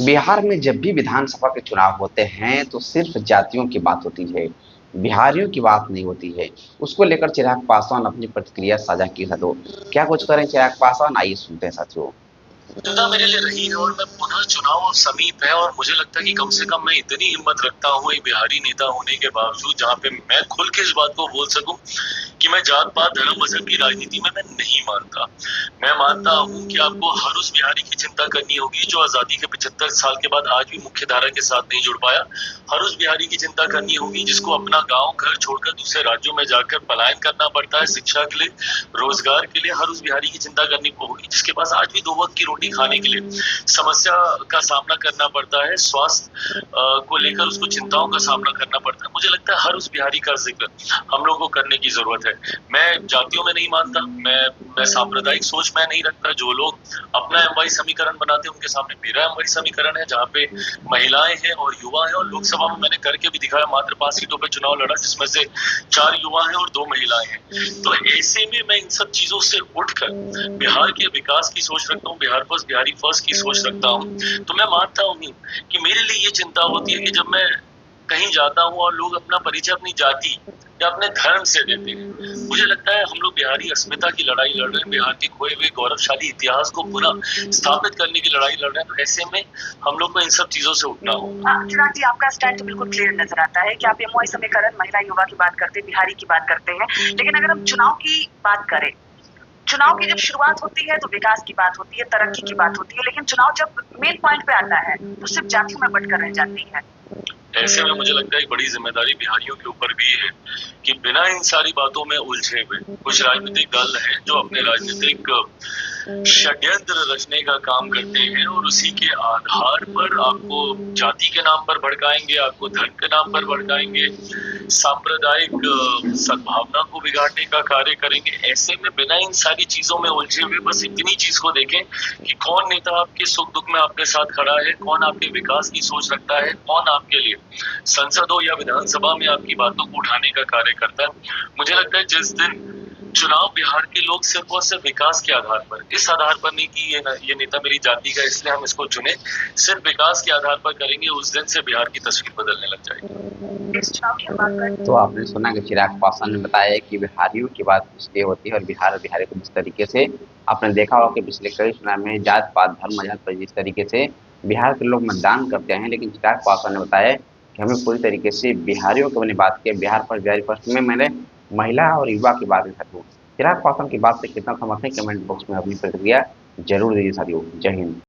बिहार में जब भी विधानसभा के चुनाव होते हैं तो सिर्फ जातियों की बात होती है, बिहारियों की बात नहीं होती है। उसको लेकर चिराग पासवान अपनी प्रतिक्रिया साझा की है, तो क्या कुछ करें चिराग पासवान, आइए सुनते हैं साथियों। चिंता मेरे लिए रही है और मैं पुनः चुनाव समीप है और मुझे लगता है कि कम से कम मैं इतनी हिम्मत रखता हूँ एक बिहारी नेता होने के बावजूद, जहाँ पे मैं खुल के इस बात को बोल सकूं कि मैं जात पात धर्म मजहब की राजनीति में मैं नहीं मानता। मैं मानता हूँ कि आपको हर उस बिहारी की चिंता करनी होगी जो आजादी के 75 साल के बाद आज भी मुख्य धारा के साथ नहीं जुड़ पाया। हर उस बिहारी की चिंता करनी होगी जिसको अपना गांव घर छोड़कर दूसरे राज्यों में जाकर पलायन करना पड़ता है शिक्षा के लिए, रोजगार के लिए। हर उस बिहारी की चिंता करनी होगी जिसके पास आज भी 2 वक्त की रोटी खाने के लिए समस्या का सामना करना पड़ता है। स्वास्थ्य को लेकर उसको चिंताओं का सामना करना पड़ता है। मुझे लगता है हर उस बिहारी का जिक्र हम लोग को करने की जरूरत है। मैं जातियों में नहीं मानता, मैं सांप्रदायिक सोच मैं नहीं रखता। जो लोग अपना एमवाई समीकरण बनाते हैं उनके सामने मेरा एमवाई समीकरण है, जहाँ पे महिलाएं हैं और युवा हैं। और लोकसभा में मैंने करके भी दिखाया, मात्र 5 सीटों पर चुनाव लड़ा जिसमें से 4 युवा हैं और 2 महिलाएं हैं। तो ऐसे में मैं इन सब चीजों से उठकर बिहार के विकास की सोच रखता हूँ, बिहार फर्स्ट बिहारी फर्स्ट की सोच रखता हूँ। तो मैं मानता हूँ कि मेरे लिए ये चिंता होती है कि जब मैं कहीं जाता हूँ और लोग अपना परिचय अपनी जाति या अपने धर्म से देते हैं। मुझे लगता है हम लोग बिहारी अस्मिता की लड़ाई लड़ रहे हैं, बिहार के खोए हुए गौरवशाली इतिहास को पुनः स्थापित करने की लड़ाई लड़ रहे हैं। तो ऐसे में हम लोग को इन सब चीजों से उठना होगा। चिराग जी, आपका स्टैंड तो बिल्कुल क्लियर नजर आता है कि आप एमओआई समीकरण, महिला युवा की बात करते हैं, बिहारी की बात करते हैं। लेकिन अगर हम चुनाव की बात करें, चुनाव की जब शुरुआत होती है तो विकास की बात होती है, तरक्की की बात होती है, लेकिन चुनाव जब मेन पॉइंट पे आता है तो सिर्फ जातियों में बंटकर रह जाती है। ऐसे में मुझे लगता है एक बड़ी जिम्मेदारी बिहारियों के ऊपर भी है कि बिना इन सारी बातों में उलझे हुए कुछ राजनीतिक दल हैं जो अपने राजनीतिक षड्यंत्र रचने का काम करते हैं और उसी के आधार पर आपको जाति के नाम पर भड़काएंगे, आपको धर्म के नाम पर भड़काएंगे, सांप्रदायिक सद्भावना को बिगाड़ने का कार्य करेंगे। ऐसे में बिना इन सारी चीजों में उलझे हुए बस इतनी चीज को देखें कि कौन नेता आपके सुख दुख में आपके साथ खड़ा है, कौन आपके विकास की सोच रखता है, कौन आपके लिए संसद हो या विधानसभा में आपकी बातों को उठाने का कार्य करता है। मुझे लगता है जिस दिन चुनाव बिहार के लोग सिर्फ और सिर्फ विकास के आधार पर, इस आधार पर नहीं कि ये नेता मेरी जाति का इसलिए हम इसको चुने, सिर्फ विकास के आधार पर करेंगे, उस दिन से बिहार की तस्वीर बदलने लग जाएगी। इस चुनाव की बात करें तो आपने सुना कि चिराग पासवान ने बताया कि बिहारियों की बात इसलिए होती है और बिहार बिहारी को जिस तरीके से आपने देखा होगा कि पिछले कई चुनाव में जात पात धर्म मजहब पर जिस तरीके से बिहार के लोग मतदान करते हैं, लेकिन चिराग पासवान ने बताया कि हमें पूरी तरीके से बिहारियों की मैंने बात की, बिहार फर्स्ट बिहारी फर्स्ट में मैंने महिला और युवा की बात नहीं करूँ। चिराग पासवान की बात से कितना समर्थन, कमेंट बॉक्स में अपनी प्रतिक्रिया जरूर दीजिए साथियों। जय हिंद।